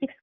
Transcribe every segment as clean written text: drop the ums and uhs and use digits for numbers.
6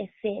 FA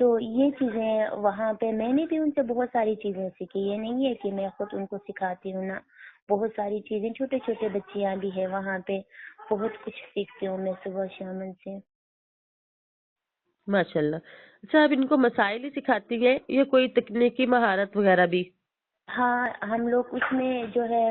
تو یہ چیزیں وہاں پہ میں نے بھی ان سے بہت ساری چیزیں سیکھی. یہ نہیں ہے کہ میں خود ان کو سکھاتی ہوں نا, بہت ساری چیزیں, چھوٹے چھوٹے بچیاں بھی ہیں وہاں پہ, بہت کچھ سیکھتی ہوں میں صبح شام ان سے. ماشاء اللہ. اچھا آپ ان کو مسائل ہی سکھاتی ہیں یا کوئی تکنیکی مہارت وغیرہ بھی؟ ہاں ہم لوگ اس میں جو ہے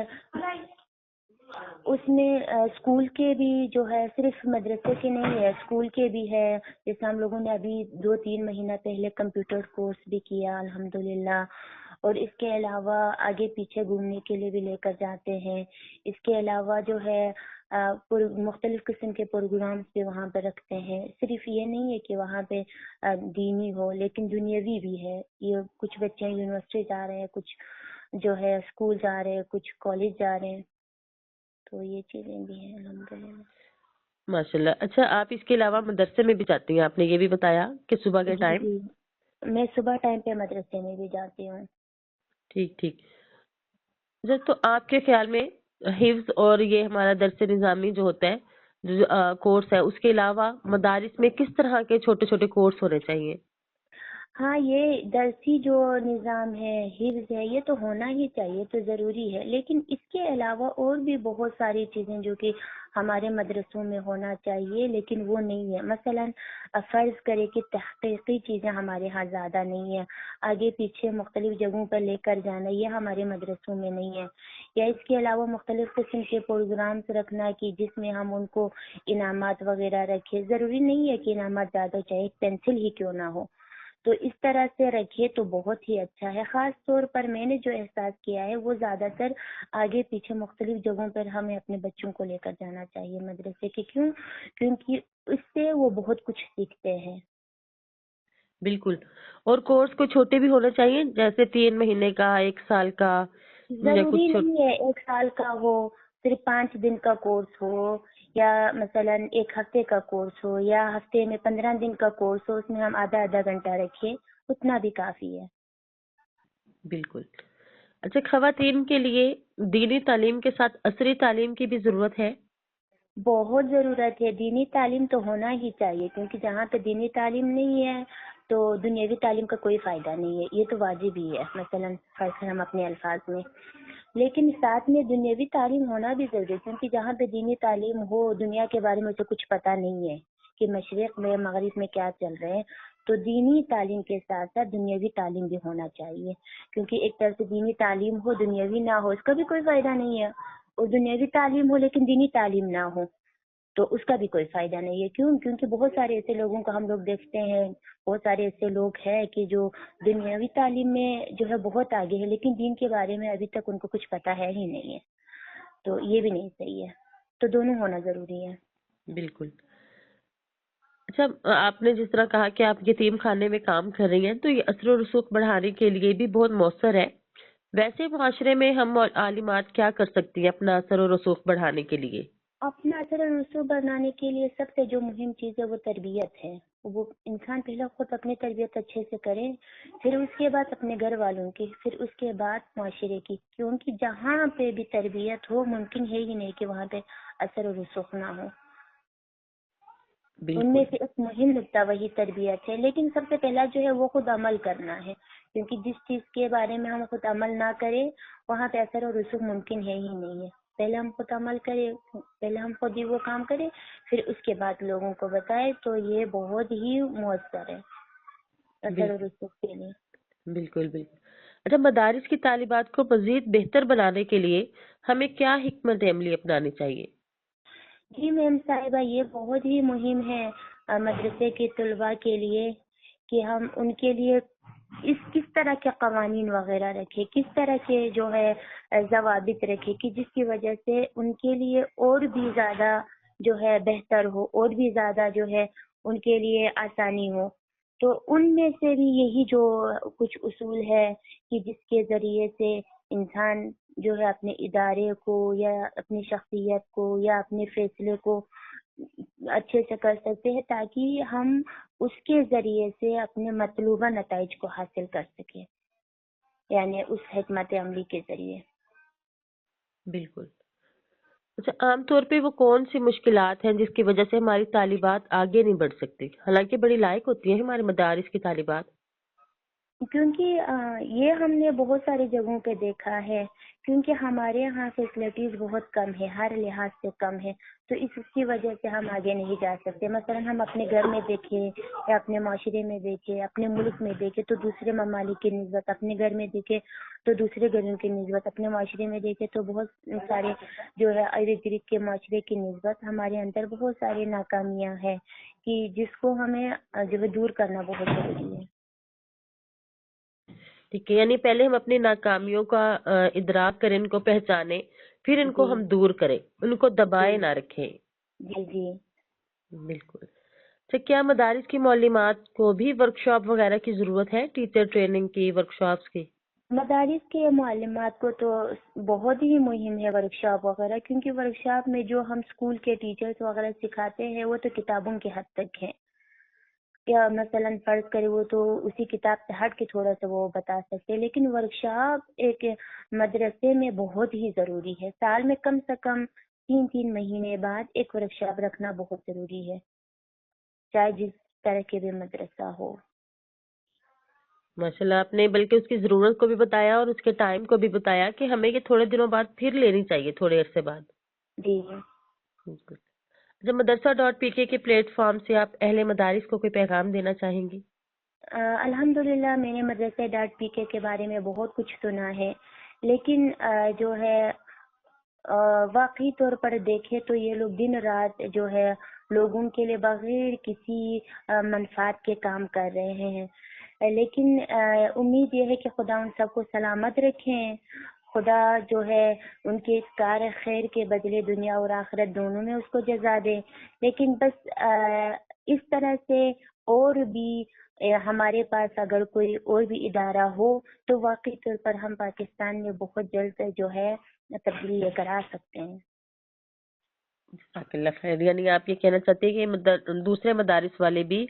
اس میں اسکول کے بھی جو ہے, صرف مدرسے کے نہیں ہے, اسکول کے بھی ہے. جیسے ہم لوگوں نے ابھی 2-3 مہینہ پہلے کمپیوٹر کورس بھی کیا الحمدللہ, اور اس کے علاوہ آگے پیچھے گھومنے کے لیے بھی لے کر جاتے ہیں. اس کے علاوہ جو ہے مختلف قسم کے پروگرامس بھی وہاں پہ رکھتے ہیں. صرف یہ نہیں ہے کہ وہاں پہ دینی ہو, لیکن دنیاوی بھی ہے. یہ کچھ بچے یونیورسٹی جا رہے ہیں, کچھ جو ہے اسکول جا رہے ہیں, کچھ کالج جا رہے ہیں, تو یہ چیزیں بھی ہیں الحمدللہ. ماشاء اللہ. اچھا آپ اس کے علاوہ مدرسے میں بھی جاتی ہیں, آپ نے یہ بھی بتایا کہ صبح کے جی ٹائم. جی, میں صبح ٹائم پہ مدرسے میں بھی جاتی ہوں. ٹھیک ٹھیک. اچھا تو آپ کے خیال میں حفظ اور یہ ہمارا درس نظامی جو ہوتا ہے, جو کورس ہے, اس کے علاوہ مدارس میں کس طرح کے چھوٹے چھوٹے کورس ہونے چاہیے؟ ہاں, یہ درسی جو نظام ہے, حفظ ہے, یہ تو ہونا ہی چاہیے, تو ضروری ہے. لیکن اس کے علاوہ اور بھی بہت ساری چیزیں جو کہ ہمارے مدرسوں میں ہونا چاہیے, لیکن وہ نہیں ہے. مثلا فرض کرے کہ تحقیقی چیزیں ہمارے ہاں زیادہ نہیں ہیں, آگے پیچھے مختلف جگہوں پر لے کر جانا, یہ ہمارے مدرسوں میں نہیں ہے. یا اس کے علاوہ مختلف قسم کے پروگرامس رکھنا کہ جس میں ہم ان کو انعامات وغیرہ رکھے. ضروری نہیں ہے کہ انعامات زیادہ چاہیے, پینسل ہی کیوں نہ ہو, تو اس طرح سے رکھے تو بہت ہی اچھا ہے. خاص طور پر میں نے جو احساس کیا ہے وہ زیادہ تر آگے پیچھے مختلف جگہوں پر ہمیں اپنے بچوں کو لے کر جانا چاہیے مدرسے کے. کیونکہ اس سے وہ بہت کچھ سیکھتے ہیں. بالکل. اور کورس کو چھوٹے بھی ہونا چاہیے, جیسے 3 مہینے کا, 1 سال کا, یا ضروری کچھ نہیں ہے 1 سال کا ہو, صرف 5 دن کا کورس ہو, یا مثلا 1 ہفتے کا کورس ہو, یا ہفتے میں 15 دن کا کورس ہو, اس میں ہم آدھا گھنٹہ رکھیں, اتنا بھی کافی ہے. بالکل. اچھا خواتین کے لیے دینی تعلیم کے ساتھ عصری تعلیم کی بھی ضرورت ہے؟ بہت ضرورت ہے. دینی تعلیم تو ہونا ہی چاہیے, کیونکہ جہاں پہ دینی تعلیم نہیں ہے تو دنیاوی تعلیم کا کوئی فائدہ نہیں ہے. یہ تو واجب ہی ہے, مثلا خاص ہم اپنے الفاظ میں, لیکن ساتھ میں دنیاوی تعلیم ہونا بھی ضروری ہے. کیونکہ جہاں پہ دینی تعلیم ہو, دنیا کے بارے میں اسے کچھ پتہ نہیں ہے کہ مشرق میں مغرب میں کیا چل رہے ہیں, تو دینی تعلیم کے ساتھ ساتھ دنیاوی تعلیم بھی ہونا چاہیے. کیونکہ ایک طرف سے دینی تعلیم ہو, دنیاوی نہ ہو, اس کا بھی کوئی فائدہ نہیں ہے. اور دنیاوی تعلیم ہو لیکن دینی تعلیم نہ ہو, تو اس کا بھی کوئی فائدہ نہیں ہے. کیونکہ بہت سارے ایسے لوگوں کو ہم لوگ دیکھتے ہیں, بہت سارے ایسے لوگ ہیں کہ جو دنیاوی تعلیم میں جو ہے بہت آگے ہے, لیکن دین کے بارے میں ابھی تک ان کو کچھ پتہ ہے ہی نہیں ہے. تو یہ بھی نہیں صحیح ہے, تو دونوں ہونا ضروری ہے. بالکل. اچھا آپ نے جس طرح کہا کہ آپ یتیم خانے میں کام کر رہی ہیں, تو یہ اثر و رسوخ بڑھانے کے لیے بھی بہت مؤثر ہے. ویسے معاشرے میں ہم عالمات کیا کر سکتی ہیں اپنا اثر و رسوخ بڑھانے کے لیے؟ اپنا اثر و رسوخ بنانے کے لیے سب سے جو مہم چیز ہے وہ تربیت ہے. وہ انسان پہلے خود اپنی تربیت اچھے سے کرے, پھر اس کے بعد اپنے گھر والوں کی, پھر اس کے بعد معاشرے کی. کیونکہ جہاں پہ بھی تربیت ہو, ممکن ہے ہی نہیں کہ وہاں پہ اثر و رسوخ نہ ہو. ان میں بالکل. سے ایک مہم نقطہ وہی تربیت ہے. لیکن سب سے پہلا جو ہے وہ خود عمل کرنا ہے, کیونکہ جس چیز کے بارے میں ہم خود عمل نہ کریں وہاں پہ اثر و رسوخ ممکن ہے ہی نہیں ہے. پہلے ہم خود عمل کریں, پہلے ہم خود ہی وہ کام کریں, پھر اس کے بعد لوگوں کو بتائے, تو یہ بہت ہی مؤثر ہے اثر و بالکل. رسوخ کے لیے. بالکل. بالکل. اچھا مدارس کی طالبات کو مزید بہتر بنانے کے لیے ہمیں کیا حکمت عملی اپنانی چاہیے؟ جی میم صاحبہ, یہ بہت ہی مہم ہے مدرسے کے طلباء کے لیے کہ ہم ان کے لیے کس طرح کے قوانین وغیرہ رکھے, کس طرح کے جو ہے ضوابط رکھے, کہ جس کی وجہ سے ان کے لیے اور بھی زیادہ جو ہے بہتر ہو, اور بھی زیادہ جو ہے ان کے لیے آسانی ہو. تو ان میں سے بھی یہی جو کچھ اصول ہے کہ جس کے ذریعے سے انسان جو ہے اپنے ادارے کو یا اپنی شخصیت کو یا اپنے فیصلے کو اچھے سے کر سکتے ہیں, تاکہ ہم اس کے ذریعے سے اپنے مطلوبہ نتائج کو حاصل کر سکیں, یعنی اس حکمت عملی کے ذریعے. بالکل. اچھا، عام طور پہ وہ کون سی مشکلات ہیں جس کی وجہ سے ہماری طالبات آگے نہیں بڑھ سکتی؟ حالانکہ بڑی لائق ہوتی ہیں ہمارے مدارس کی طالبات۔ کیونکہ یہ ہم نے بہت ساری جگہوں پہ دیکھا ہے، کیونکہ ہمارے یہاں فیسلٹیز بہت کم ہے، ہر لحاظ سے کم ہے، تو اس کی وجہ سے ہم آگے نہیں جا سکتے۔ مثلا ہم اپنے گھر میں دیکھیں یا اپنے معاشرے میں دیکھیں، اپنے ملک میں دیکھیں تو دوسرے ممالک کی نسبت، اپنے گھر میں دیکھیں تو دوسرے گھروں کی نسبت، اپنے معاشرے میں دیکھیں تو بہت سارے جو ہے ارد گرد کے معاشرے کی نسبت ہمارے اندر بہت ساری ناکامیاں ہیں کہ جس کو ہمیں جو ہے دور کرنا بہت ضروری ہے۔ ٹھیک ہے، یعنی پہلے ہم اپنی ناکامیوں کا ادراک کریں، ان کو پہچانیں، پھر ان کو جی ہم دور کریں، ان کو جی دبائے نہ رکھیں۔ جی جی بالکل۔ اچھا، کیا مدارس کی معلمات کو بھی ورکشاپ وغیرہ کی ضرورت ہے، ٹیچر ٹریننگ کی، ورکشاپس کی؟ مدارس کے معلمات کو تو بہت ہی مہم ہے ورکشاپ وغیرہ، کیونکہ ورکشاپ میں جو ہم اسکول کے ٹیچرز وغیرہ سکھاتے ہیں وہ تو کتابوں کے حد تک ہیں، یا مثلا فرض کرے وہ تو اسی کتاب سے ہٹ کے تھوڑا سا وہ بتا سکتے ہیں، لیکن ورکشاپ ایک مدرسے میں بہت ہی ضروری ہے۔ سال میں کم سے کم 3 مہینے بعد ایک ورکشاپ رکھنا بہت ضروری ہے، چاہے جس طرح کے بھی مدرسہ ہو۔ ماشاء اللہ، آپ نے بلکہ اس کی ضرورت کو بھی بتایا اور اس کے ٹائم کو بھی بتایا کہ ہمیں یہ تھوڑے دنوں بعد پھر لینی چاہیے، تھوڑے عرصے بعد۔ جی بالکل۔ جب مدرسہ.pk کے پلیٹ فارم سے آپ اہل مدارس کو کوئی پیغام دینا چاہیں گی؟ الحمدللہ میں نے مدرسہ.pk کے بارے میں بہت کچھ سنا ہے، لیکن جو ہے واقعی طور پر دیکھے تو یہ لوگ دن رات جو ہے لوگوں کے لیے بغیر کسی منفعت کے کام کر رہے ہیں، لیکن امید یہ ہے کہ خدا ان سب کو سلامت رکھیں، خدا جو ہے ان کے اس کار خیر کے بدلے دنیا اور آخرت دونوں میں اس کو جزا دے۔ لیکن بس اس طرح سے اور بھی ہمارے پاس اگر کوئی اور بھی ادارہ ہو تو واقعی طور پر ہم پاکستان میں بہت جلد جو ہے تبدیلی لے کر آ سکتے ہیں۔ جزاک اللہ خیر، یعنی آپ یہ کہنا چاہتے ہیں کہ دوسرے مدارس والے بھی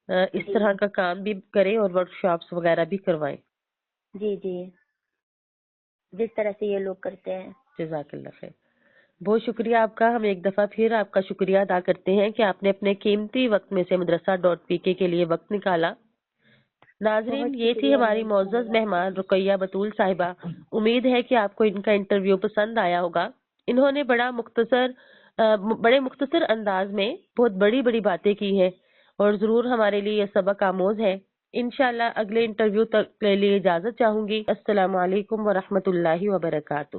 اس جی طرح کا کام بھی کریں اور ورکشاپس وغیرہ بھی کروائیں۔ جی جی، جس طرح سے یہ لوگ کرتے ہیں۔ جزاک اللہ خیر، بہت شکریہ آپ کا۔ ہم ایک دفعہ پھر آپ کا شکریہ ادا کرتے ہیں کہ آپ نے اپنے قیمتی وقت میں سے مدرسہ.pk کے لیے وقت نکالا۔ ناظرین، بہت یہ تھی شکریہ ہماری ماشاء معزز اللہ۔ مہمان رقیہ بطول صاحبہ۔ امید ہے کہ آپ کو ان کا انٹرویو پسند آیا ہوگا۔ انہوں نے بڑے مختصر انداز میں بہت بڑی بڑی باتیں کی ہیں اور ضرور ہمارے لیے یہ سبق آموز ہے۔ انشاءاللہ اگلے انٹرویو تک کے لیے اجازت چاہوں گی۔ السلام علیکم ورحمۃ اللہ وبرکاتہ۔